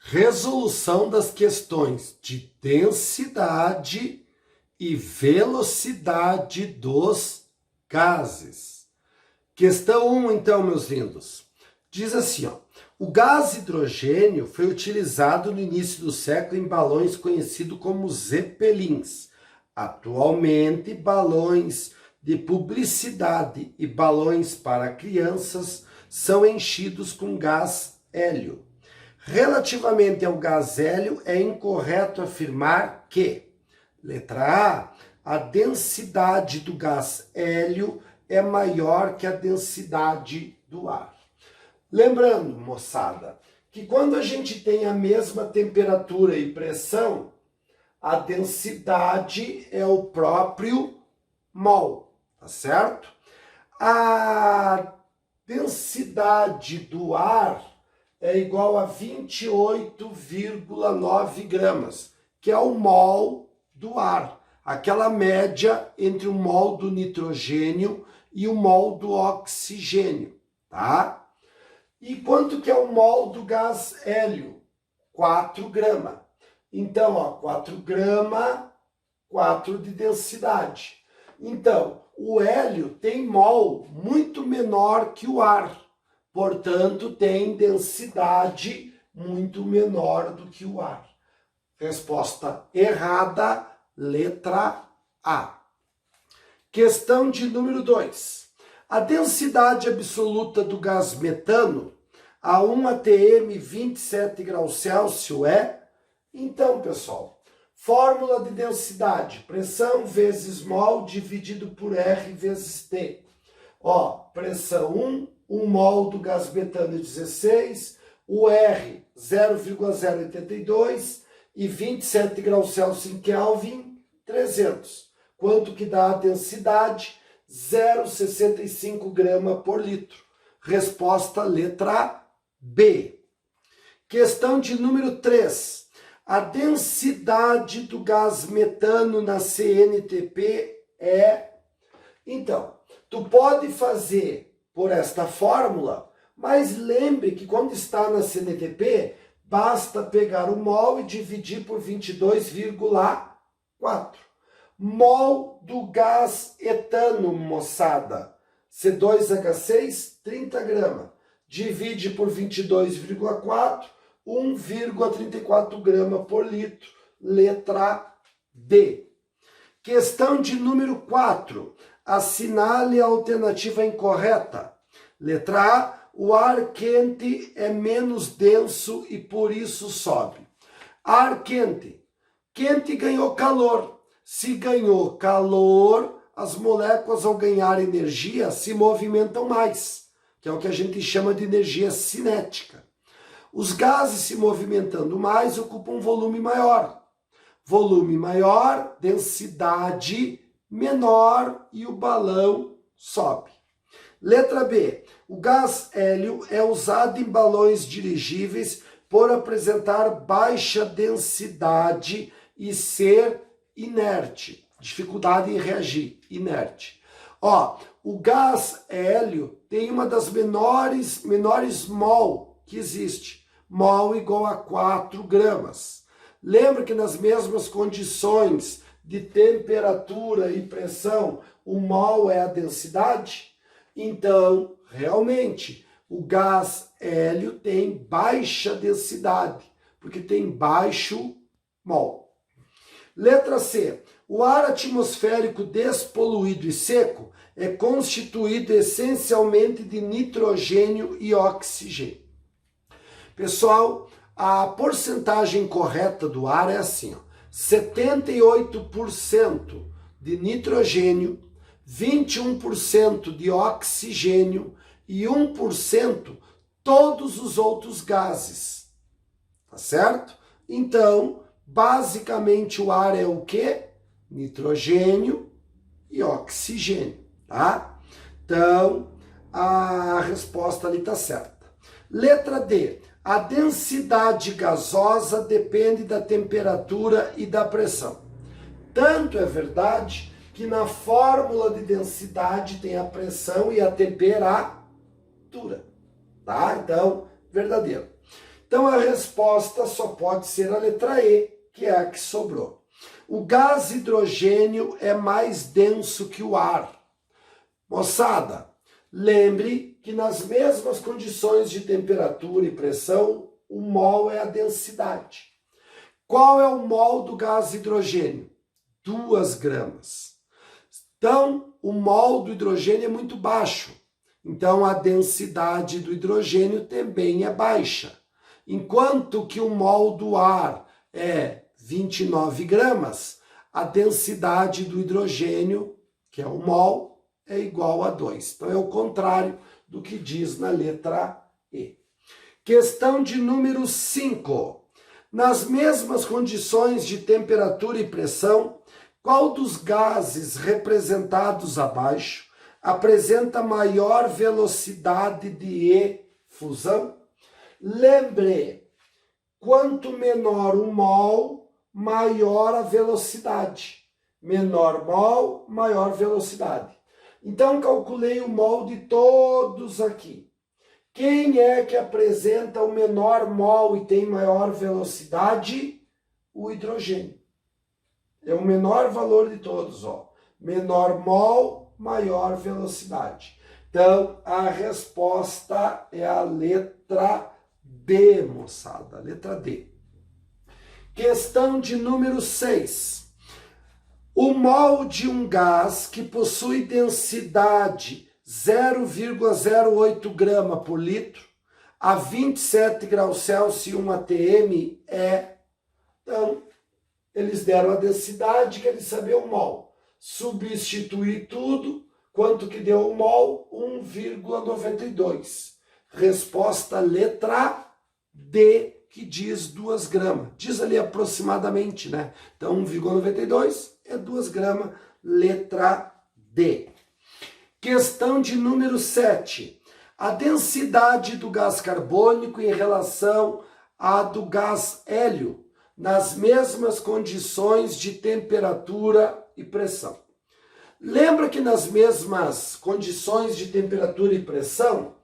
Resolução das questões de densidade e velocidade dos gases. Questão 1, então, meus lindos. Diz assim, ó. O gás hidrogênio foi utilizado no início do século em balões conhecidos como zeppelins. Atualmente, balões de publicidade e balões para crianças são enchidos com gás hélio. Relativamente ao gás hélio, é incorreto afirmar que, letra A densidade do gás hélio é maior que a densidade do ar. Lembrando, moçada, que quando a gente tem a mesma temperatura e pressão, a densidade é o próprio mol, tá certo? A densidade do ar é igual a 28,9 gramas, que é o mol do ar, aquela média entre o mol do nitrogênio e o mol do oxigênio, tá? E quanto que é o mol do gás hélio? 4 gramas. Então, ó, 4 gramas, 4 de densidade. Então, o hélio tem mol muito menor que o ar. Portanto, tem densidade muito menor do que o ar. Resposta errada, letra A. Questão de número 2. A densidade absoluta do gás metano a 1 atm 27 graus Celsius é... Então, pessoal, fórmula de densidade, pressão vezes mol dividido por R vezes T. Ó, pressão 1 mol do gás metano é 16, o R 0,082 e 27 graus Celsius em Kelvin, 300. Quanto que dá a densidade? 0,65 gramas por litro. Resposta letra B. Questão de número 3. A densidade do gás metano na CNTP é... Então, tu pode fazer por esta fórmula, mas lembre que quando está na CNTP, basta pegar o mol e dividir por 22,4. Mol do gás etano, moçada. C2H6, 30 gramas. Divide por 22,4, 1,34 gramas por litro. Letra D. Questão de número 4. Assinale a alternativa incorreta. Letra A. O ar quente é menos denso e por isso sobe. Ar quente. Quente ganhou calor. Se ganhou calor, as moléculas ao ganhar energia se movimentam mais, que é o que a gente chama de energia cinética. Os gases se movimentando mais ocupam volume maior. Volume maior, densidade menor e o balão sobe. Letra B. O gás hélio é usado em balões dirigíveis por apresentar baixa densidade e ser inerte. Dificuldade em reagir, inerte. Ó, o gás hélio tem uma das menores mol que existe. Mol igual a 4 gramas. Lembra que nas mesmas condições de temperatura e pressão, o mol é a densidade? Então, realmente, o gás hélio tem baixa densidade, porque tem baixo mol. Letra C. O ar atmosférico despoluído e seco é constituído essencialmente de nitrogênio e oxigênio. Pessoal, a porcentagem correta do ar é assim, ó, 78% de nitrogênio, 21% de oxigênio e 1% todos os outros gases. Tá certo? Então, basicamente o ar é o quê? Nitrogênio e oxigênio, tá? Então, a resposta ali tá certa. Letra D. A densidade gasosa depende da temperatura e da pressão. Tanto é verdade que na fórmula de densidade tem a pressão e a temperatura, tá? Então, verdadeiro. Então a resposta só pode ser a letra E, que é a que sobrou. O gás hidrogênio é mais denso que o ar. Moçada, lembre que nas mesmas condições de temperatura e pressão, o mol é a densidade. Qual é o mol do gás hidrogênio? 2 gramas. Então, o mol do hidrogênio é muito baixo. Então, a densidade do hidrogênio também é baixa. Enquanto que o mol do ar é 29 gramas, a densidade do hidrogênio, que é o mol, é igual a 2. Então, é o contrário do que diz na letra E. Questão de número 5. Nas mesmas condições de temperatura e pressão, qual dos gases representados abaixo apresenta maior velocidade de efusão? Lembre, quanto menor o mol, maior a velocidade. Menor mol, maior velocidade. Então, calculei o mol de todos aqui. Quem é que apresenta o menor mol e tem maior velocidade? O hidrogênio. É o menor valor de todos, ó. Menor mol, maior velocidade. Então, a resposta é a letra D, moçada. Letra D. Questão de número 6. O mol de um gás que possui densidade 0,08 grama por litro a 27 graus Celsius e 1 atm é... Então, eles deram a densidade, querem saber o mol. Substituir tudo, quanto que deu o mol? 1,92. Resposta letra D, que diz 2 gramas. Diz ali aproximadamente, né? Então, 1,92 é 2 gramas, letra D. Questão de número 7. A densidade do gás carbônico em relação à do gás hélio, nas mesmas condições de temperatura e pressão. Lembra que nas mesmas condições de temperatura e pressão,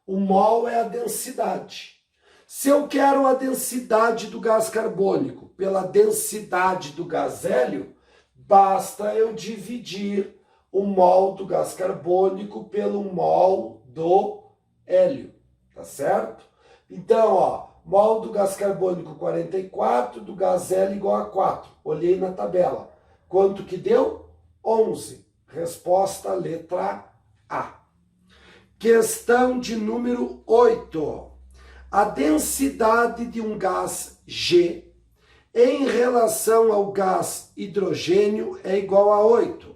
o mol é a densidade. Se eu quero a densidade do gás carbônico pela densidade do gás hélio, basta eu dividir o mol do gás carbônico pelo mol do hélio, tá certo? Então, ó, mol do gás carbônico 44, do gás hélio igual a 4. Olhei na tabela. Quanto que deu? 11. Resposta letra A. Questão de número 8. A densidade de um gás G em relação ao gás hidrogênio é igual a 8.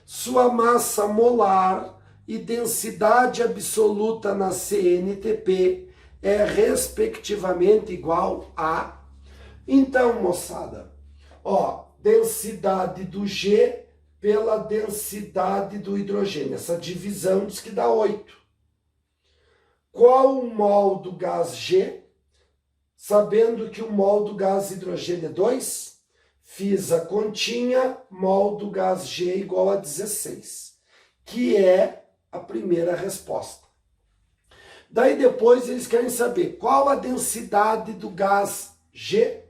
Sua massa molar e densidade absoluta na CNTP é respectivamente igual a... Então, moçada, ó, densidade do G pela densidade do hidrogênio. Essa divisão diz que dá 8. Qual o mol do gás G? Sabendo que o mol do gás hidrogênio é 2, fiz a continha, mol do gás G igual a 16, que é a primeira resposta. Daí depois eles querem saber qual a densidade do gás G.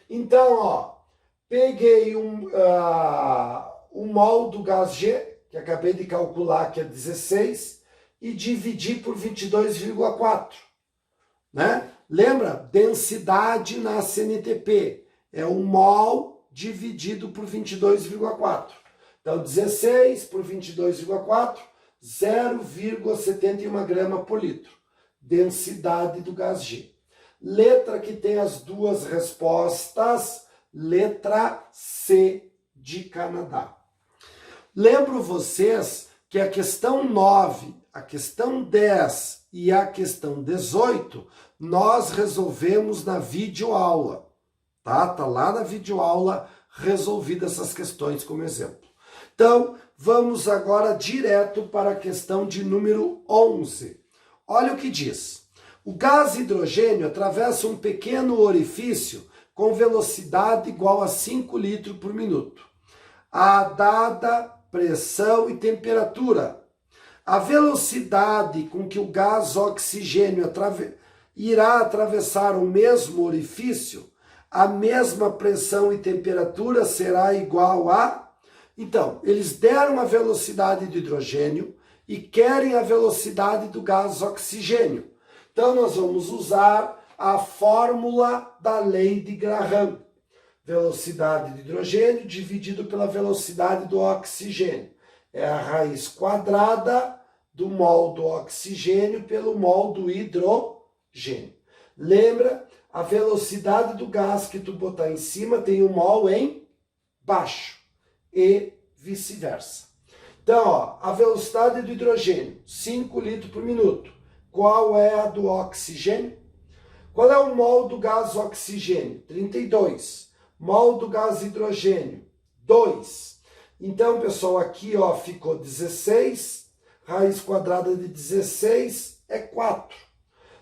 Então, ó, peguei o mol do gás G, que acabei de calcular que é 16, e dividi por 22,4, né? Lembra? Densidade na CNTP é o mol dividido por 22,4. Então, 16 por 22,4, 0,71 grama por litro. Densidade do gás G. Letra que tem as duas respostas, letra C de Canadá. Lembro vocês que a questão 9, a questão 10 e a questão 18, nós resolvemos na videoaula, tá? Tá lá na videoaula resolvidas essas questões como exemplo. Então, vamos agora direto para a questão de número 11. Olha o que diz. O gás hidrogênio atravessa um pequeno orifício com velocidade igual a 5 litros por minuto. A dada pressão e temperatura. A velocidade com que o gás oxigênio irá atravessar o mesmo orifício, a mesma pressão e temperatura será igual a... Então, eles deram a velocidade do hidrogênio e querem a velocidade do gás oxigênio. Então, nós vamos usar a fórmula da lei de Graham. Velocidade do hidrogênio dividido pela velocidade do oxigênio. É a raiz quadrada do mol do oxigênio pelo mol do hidrogênio. Lembra? A velocidade do gás que tu botar em cima tem um mol em baixo e vice-versa. Então, ó, a velocidade do hidrogênio, 5 litros por minuto. Qual é a do oxigênio? Qual é o mol do gás oxigênio? 32. Mol do gás hidrogênio? 2. Então, pessoal, aqui ó, ficou 16. Raiz quadrada de 16 é 4.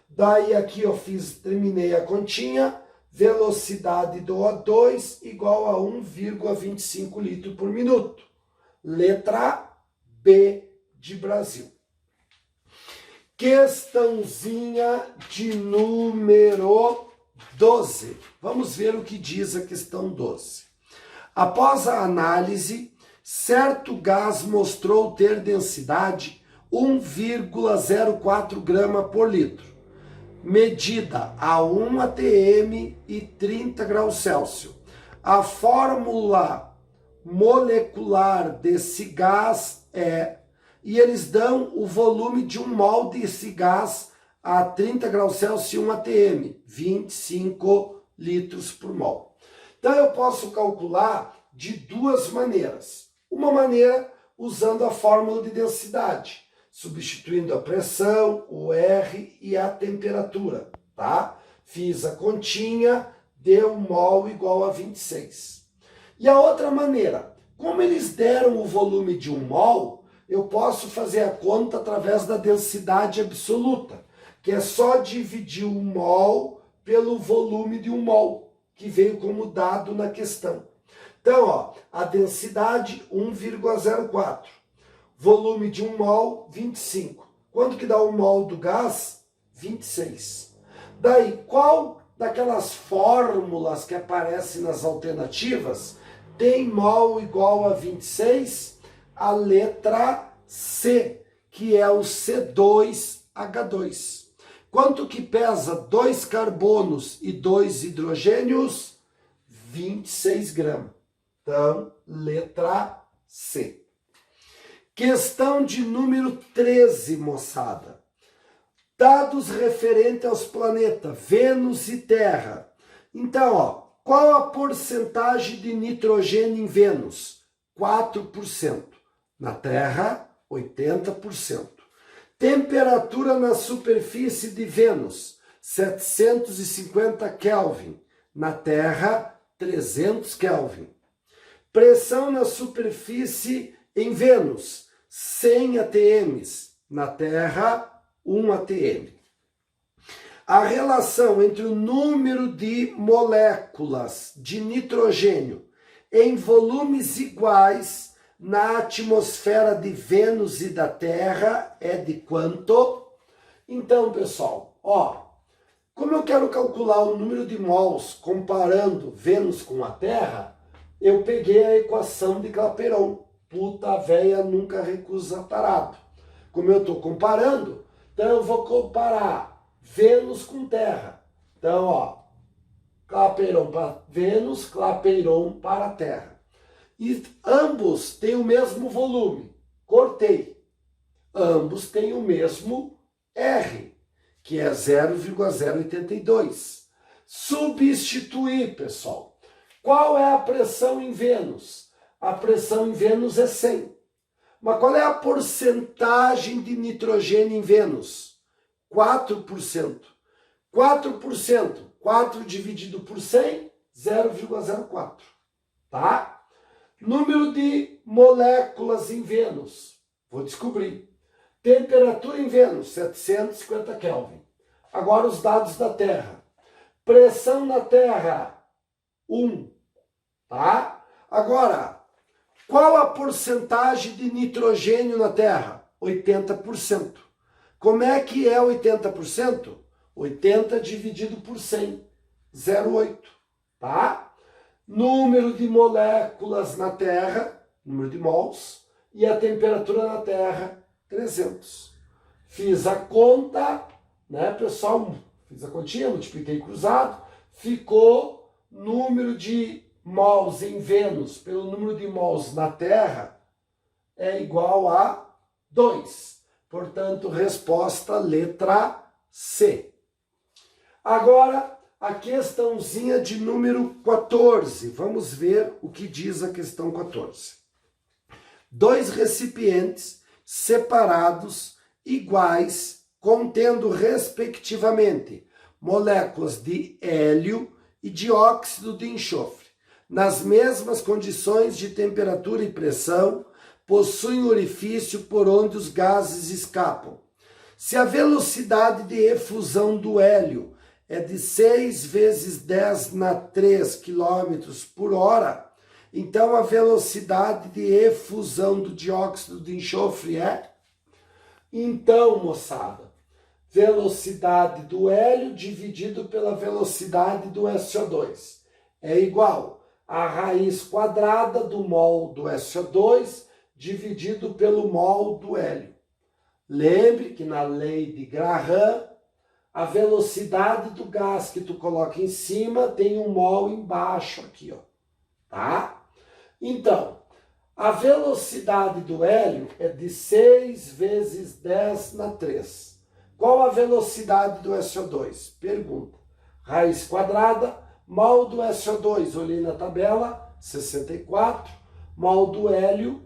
Daí aqui eu terminei a continha. Velocidade do O2 igual a 1,25 litros por minuto. Letra B de Brasil. Questãozinha de número 12. Vamos ver o que diz a questão 12. Após a análise, certo gás mostrou ter densidade 1,04 grama por litro, medida a 1 atm e 30 graus Celsius. A fórmula molecular desse gás é... E eles dão o volume de um mol desse gás a 30 graus Celsius e 1 atm, 25 litros por mol. Então eu posso calcular de duas maneiras. Uma maneira usando a fórmula de densidade, substituindo a pressão, o R e a temperatura, tá? Fiz a continha, deu mol igual a 26. E a outra maneira, como eles deram o volume de um mol, eu posso fazer a conta através da densidade absoluta, que é só dividir um mol pelo volume de um mol, que veio como dado na questão. Então, ó, a densidade 1,04, volume de um mol 25. Quanto que dá o mol do gás? 26. Daí, qual daquelas fórmulas que aparecem nas alternativas tem mol igual a 26? A letra C, que é o C2H2. Quanto que pesa 2 carbonos e 2 hidrogênios? 26 gramas. Então, letra C. Questão de número 13, moçada. Dados referentes aos planetas Vênus e Terra. Então, ó, qual a porcentagem de nitrogênio em Vênus? 4%. Na Terra, 80%. Temperatura na superfície de Vênus, 750 Kelvin. Na Terra, 300 Kelvin. Pressão na superfície em Vênus, 100 atm. Na Terra, 1 atm. A relação entre o número de moléculas de nitrogênio em volumes iguais na atmosfera de Vênus e da Terra é de quanto? Então, pessoal, ó, como eu quero calcular o número de mols comparando Vênus com a Terra, eu peguei a equação de Clapeyron. Puta véia nunca recusa tarado. Como eu estou comparando, então eu vou comparar Vênus com Terra. Então, ó, Clapeyron para Vênus, Clapeyron para a Terra. E ambos têm o mesmo volume. Cortei. Ambos têm o mesmo R, que é 0,082. Substituir, pessoal. Qual é a pressão em Vênus? A pressão em Vênus é 100. Mas qual é a porcentagem de nitrogênio em Vênus? 4%. 4%. 4 dividido por 100, 0,04. Tá? Número de moléculas em Vênus. Vou descobrir. Temperatura em Vênus, 750 Kelvin. Agora os dados da Terra. Pressão na Terra, 1. Tá? Agora, qual a porcentagem de nitrogênio na Terra? 80%. Como é que é 80%? 80 dividido por 100, 0,8, tá? Número de moléculas na Terra, número de mols, e a temperatura na Terra, 300. Fiz a conta, né, pessoal? Fiz a continha, multipliquei cruzado, ficou número de mols em Vênus pelo número de mols na Terra é igual a 2. Portanto, resposta letra C. Agora, a questãozinha de número 14. Vamos ver o que diz a questão 14. 2 recipientes separados, iguais, contendo, respectivamente, moléculas de hélio e dióxido de enxofre, nas mesmas condições de temperatura e pressão, possuem orifício por onde os gases escapam. Se a velocidade de efusão do hélio é de 6 vezes 10 na 3 km por hora, então a velocidade de efusão do dióxido de enxofre é? Então, moçada, velocidade do hélio dividido pela velocidade do SO2 é igual a raiz quadrada do mol do SO2 dividido pelo mol do hélio. Lembre que na lei de Graham, a velocidade do gás que tu coloca em cima tem um mol embaixo aqui, ó, tá? Então, a velocidade do hélio é de 6 vezes 10 na 3. Qual a velocidade do SO2? Pergunta. Raiz quadrada, mol do SO2, olhei na tabela, 64, mol do hélio,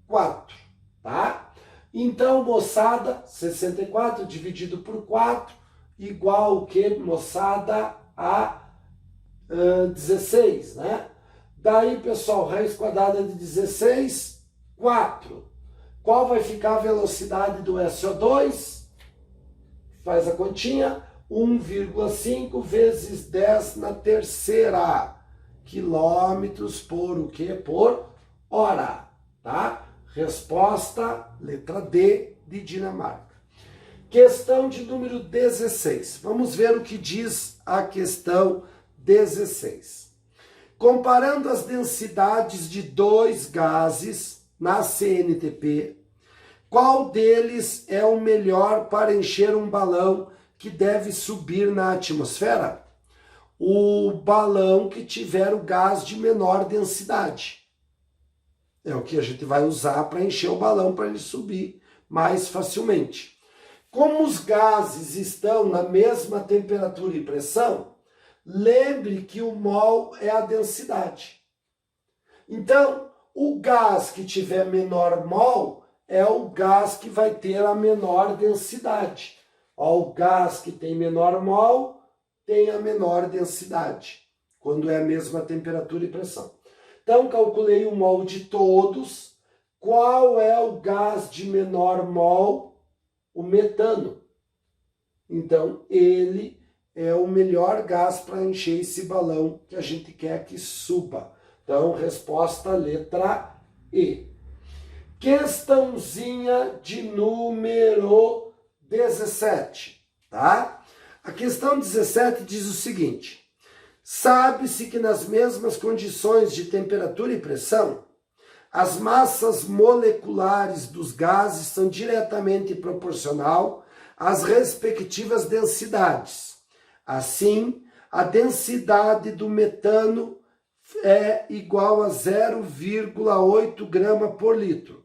4, tá? Então, moçada, 64 dividido por 4, igual o que, moçada, a 16, né? Daí, pessoal, raiz quadrada de 16, 4. Qual vai ficar a velocidade do SO2? Faz a continha, 1,5 vezes 10 na terceira, quilômetros por o quê? Por hora, tá? Resposta, letra D, de Dinamarca. Questão de número 16. Vamos ver o que diz a questão 16. Comparando as densidades de 2 gases na CNTP, qual deles é o melhor para encher um balão que deve subir na atmosfera? O balão que tiver o gás de menor densidade. É o que a gente vai usar para encher o balão para ele subir mais facilmente. Como os gases estão na mesma temperatura e pressão, lembre que o mol é a densidade. Então, o gás que tiver menor mol é o gás que vai ter a menor densidade. Ó, o gás que tem menor mol tem a menor densidade, quando é a mesma temperatura e pressão. Então, calculei o mol de todos. Qual é o gás de menor mol? O metano. Então, ele é o melhor gás para encher esse balão que a gente quer que suba. Então, resposta letra E. Questãozinha de número 17, tá? A questão 17 diz o seguinte: sabe-se que nas mesmas condições de temperatura e pressão, as massas moleculares dos gases são diretamente proporcional às respectivas densidades. Assim, a densidade do metano é igual a 0,8 grama por litro.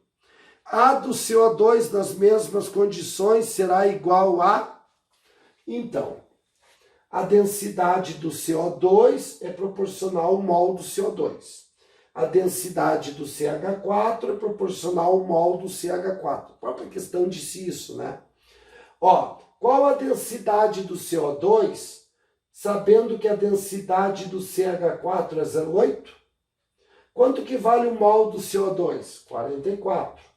A do CO2 nas mesmas condições será igual a... Então, a densidade do CO2 é proporcional ao mol do CO2. A densidade do CH4 é proporcional ao mol do CH4. A própria questão disse isso, né? Ó, qual a densidade do CO2, sabendo que a densidade do CH4 é 0,8? Quanto que vale o mol do CO2? 44.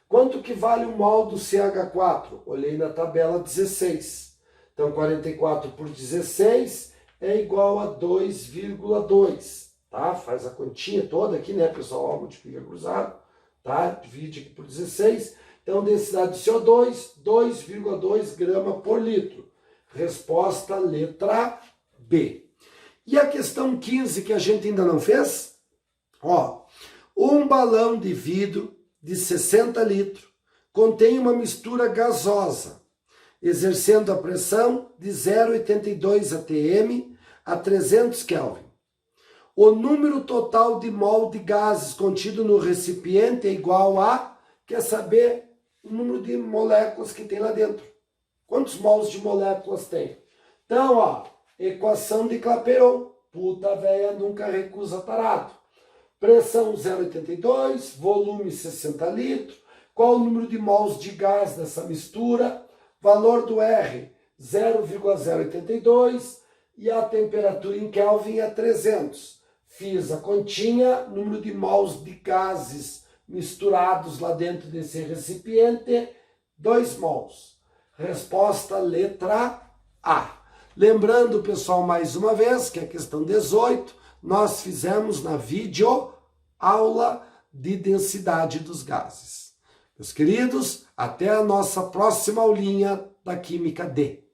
Quanto que vale o mol do CH4? Olhei na tabela 16. Então, 44 por 16 é igual a 2,2. Tá? Faz a continha toda aqui, né, pessoal? Ó, multiplica cruzado, tá? Divide aqui por 16. Então, densidade de CO2, 2,2 grama por litro. Resposta letra B. E a questão 15 que a gente ainda não fez? Ó, um balão de vidro de 60 litros contém uma mistura gasosa, exercendo a pressão de 0,82 atm a 300 Kelvin. O número total de mol de gases contido no recipiente é igual a, quer saber o número de moléculas que tem lá dentro. Quantos mols de moléculas tem? Então, ó, equação de Clapeyron. Puta véia nunca recusa parado. Pressão 0,82, volume 60 litros. Qual o número de mols de gás dessa mistura? Valor do R, 0,082. E a temperatura em Kelvin é 300. Fiz a continha, número de mols de gases misturados lá dentro desse recipiente, 2 mols. Resposta letra A. Lembrando, pessoal, mais uma vez, que a questão 18, nós fizemos na vídeo aula de densidade dos gases. Meus queridos, até a nossa próxima aulinha da Química D.